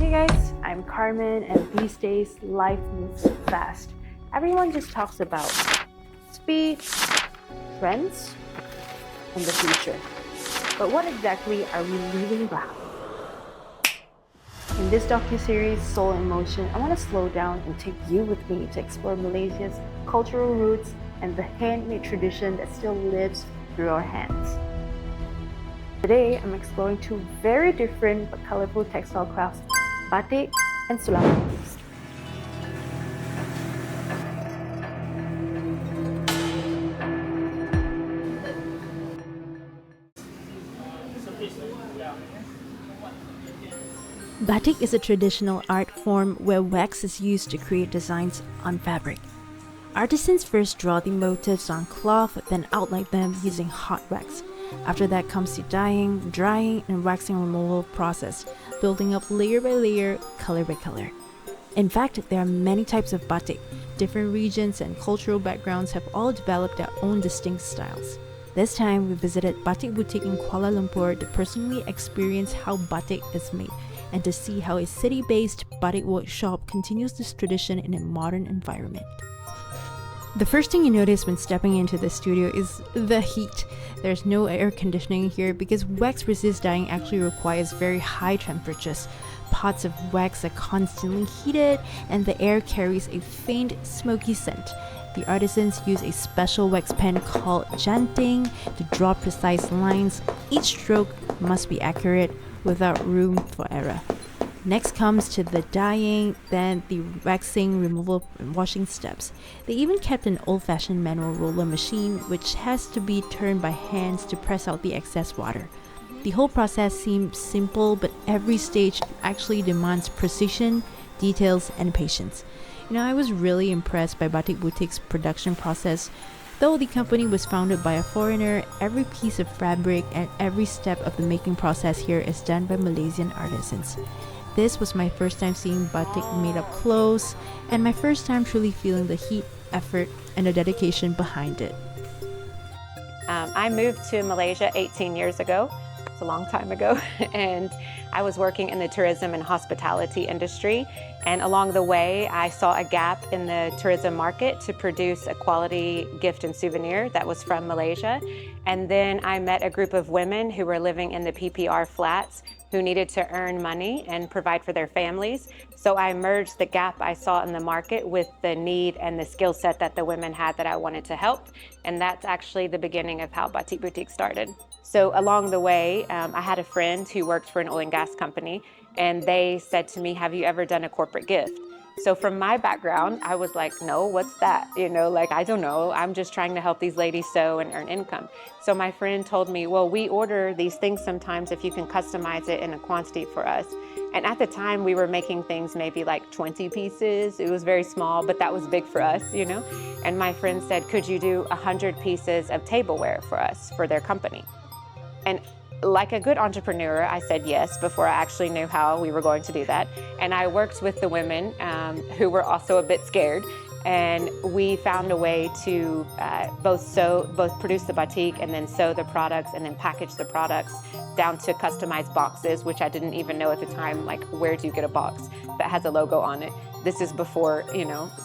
Hey guys, I'm Carmen, and these days life moves fast. Everyone just talks about speed, trends, and the future. But what exactly are we leaving behind? In this docuseries, Soul in Motion, I want to slow down and take you with me to explore Malaysia's cultural roots and the handmade tradition that still lives through our hands. Today, I'm exploring two very different but colorful textile crafts, Batik and Sulaman Piece. Batik is a traditional art form where wax is used to create designs on fabric. Artisans first draw the motifs on cloth, then outline them using hot wax. After that comes the dyeing, drying, and waxing removal process, building up layer by layer, color by color. In fact, there are many types of batik. Different regions and cultural backgrounds have all developed their own distinct styles. This time, we visited Batik Boutique in Kuala Lumpur to personally experience how batik is made and to see how a city-based batik workshop continues this tradition in a modern environment. The first thing you notice when stepping into the studio is the heat. There's no air conditioning here because wax-resist dyeing actually requires very high temperatures. Pots of wax are constantly heated and the air carries a faint, smoky scent. The artisans use a special wax pen called janting to draw precise lines. Each stroke must be accurate without room for error. Next comes to the dyeing, then the waxing, removal, and washing steps. They even kept an old-fashioned manual roller machine which has to be turned by hands to press out the excess water. The whole process seems simple, but every stage actually demands precision, details, and patience. I was really impressed by Batik Boutique's production process. Though the company was founded by a foreigner, every piece of fabric and every step of the making process here is done by Malaysian artisans. This was my first time seeing batik made up close, and my first time truly feeling the heat, effort, and the dedication behind it. I moved to Malaysia 18 years ago. It's a long time ago. And I was working in the tourism and hospitality industry. And along the way, I saw a gap in the tourism market to produce a quality gift and souvenir that was from Malaysia. And then I met a group of women who were living in the PPR flats who needed to earn money and provide for their families. So I merged the gap I saw in the market with the need and the skill set that the women had that I wanted to help. And that's actually the beginning of how Batik Boutique started. So along the way, I had a friend who worked for an oil and gas company, and they said to me, have you ever done a corporate gift? So from my background, I was like, no, what's that? I don't know. I'm just trying to help these ladies sew and earn income. So my friend told me, well, we order these things sometimes if you can customize it in a quantity for us. And at the time, we were making things maybe like 20 pieces. It was very small, but that was big for us, And my friend said, could you do 100 pieces of tableware for us, for their company? And like a good entrepreneur, I said yes before I actually knew how we were going to do that. And I worked with the women who were also a bit scared. And we found a way to both produce the batik and then sew the products and then package the products down to customized boxes, which I didn't even know at the time, like where do you get a box that has a logo on it? This is before,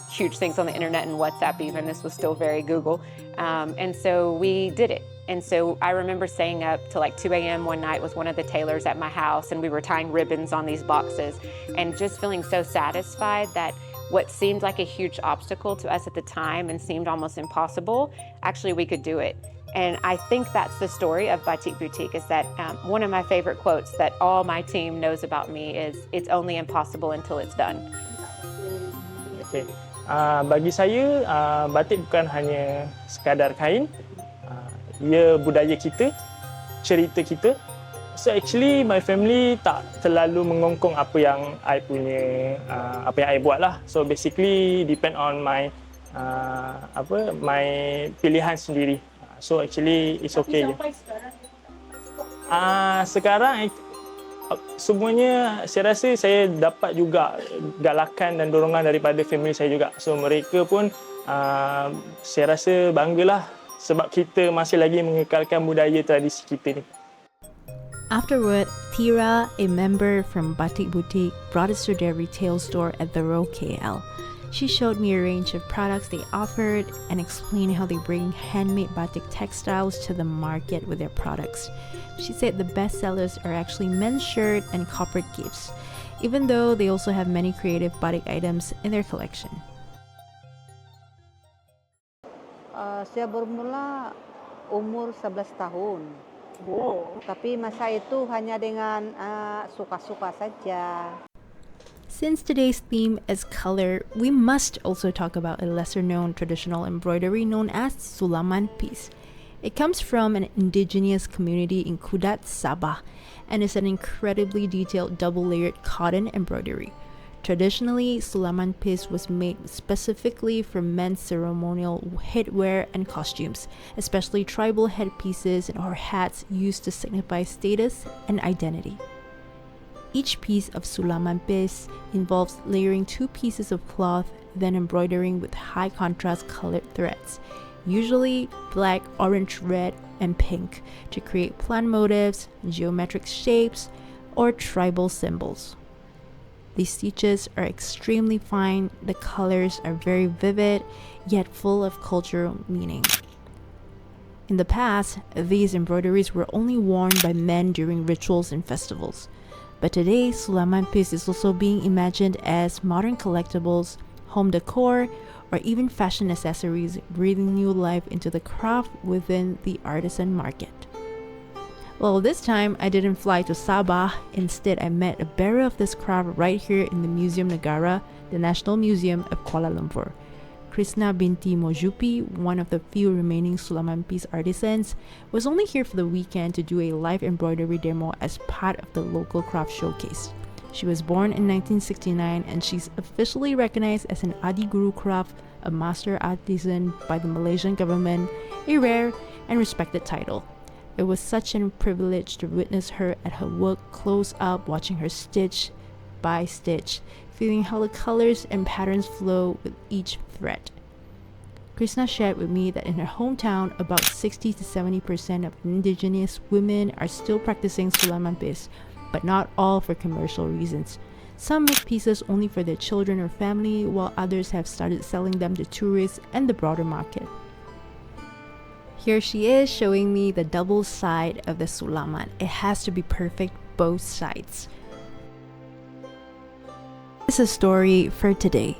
huge things on the internet and WhatsApp even. This was still very Google. And so we did it. And so I remember staying up till like 2 a.m. one night with one of the tailors at my house, and we were tying ribbons on these boxes and just feeling so satisfied that what seemed like a huge obstacle to us at the time and seemed almost impossible, actually we could do it. And I think that's the story of Batik Boutique, is that one of my favorite quotes that all my team knows about me is, it's only impossible until it's done. Okay. Bagi saya, batik bukan hanya sekadar kain, ia budaya kita, cerita kita. So actually my family tak terlalu mengongkong apa yang I punya, apa yang I buat lah. So basically depend on my my pilihan sendiri. So actually it's okay je. Sekarang semuanya saya rasa saya dapat juga galakan dan dorongan daripada family saya juga. So mereka pun saya rasa banggalah sebab kita masih lagi mengekalkan budaya tradisi kita ni. Afterward, Tira, a member from Batik Boutique, brought us to their retail store at the Row KL. She showed me a range of products they offered and explained how they bring handmade batik textiles to the market with their products. She said the best sellers are actually men's shirt and corporate gifts, even though they also have many creative batik items in their collection. Saya bermula umur 11 tahun. Tapi masa itu hanya dengan suka-suka saja. Since today's theme is color, we must also talk about a lesser-known traditional embroidery known as Sulaman Piece. It comes from an indigenous community in Kudat, Sabah, and is an incredibly detailed double-layered cotton embroidery. Traditionally, Sulaman Piece was made specifically for men's ceremonial headwear and costumes, especially tribal headpieces or hats used to signify status and identity. Each piece of Sulaman Piece involves layering 2 pieces of cloth, then embroidering with high contrast colored threads, usually black, orange, red, and pink, to create plant motifs, geometric shapes, or tribal symbols. These stitches are extremely fine, the colors are very vivid, yet full of cultural meaning. In the past, these embroideries were only worn by men during rituals and festivals. But today, Sulaman Piece is also being imagined as modern collectibles, home decor, or even fashion accessories, breathing new life into the craft within the artisan market. Well, this time I didn't fly to Sabah. Instead, I met a bearer of this craft right here in the Museum Negara, the National Museum of Kuala Lumpur. Krishna binti Mojupi, one of the few remaining Sulaman Piece artisans, was only here for the weekend to do a live embroidery demo as part of the local craft showcase. She was born in 1969 and she's officially recognized as an Adi Guru Craft, a master artisan by the Malaysian government, a rare and respected title. It was such a privilege to witness her at her work close up, watching her stitch by stitch, feeling how the colors and patterns flow with each thread. Krishna shared with me that in her hometown, about 60 to 70% of indigenous women are still practicing Sulaman Piece, but not all for commercial reasons. Some make pieces only for their children or family, while others have started selling them to tourists and the broader market. Here she is showing me the double side of the Sulaman. It has to be perfect both sides. This is a story for today.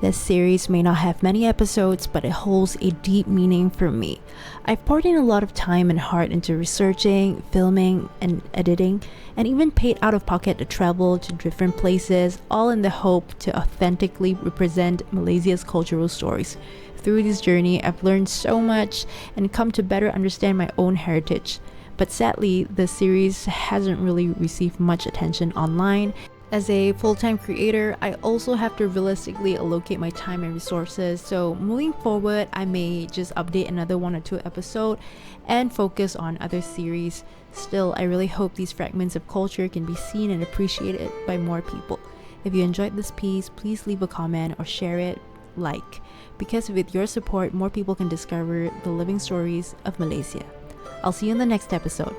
This series may not have many episodes, but it holds a deep meaning for me. I've poured in a lot of time and heart into researching, filming, and editing, and even paid out of pocket to travel to different places, all in the hope to authentically represent Malaysia's cultural stories. Through this journey, I've learned so much and come to better understand my own heritage. But sadly, the series hasn't really received much attention online. As a full-time creator, I also have to realistically allocate my time and resources, so moving forward, I may just update another 1 or 2 episodes and focus on other series. Still, I really hope these fragments of culture can be seen and appreciated by more people. If you enjoyed this piece, please leave a comment or share it, because with your support, more people can discover the living stories of Malaysia. I'll see you in the next episode.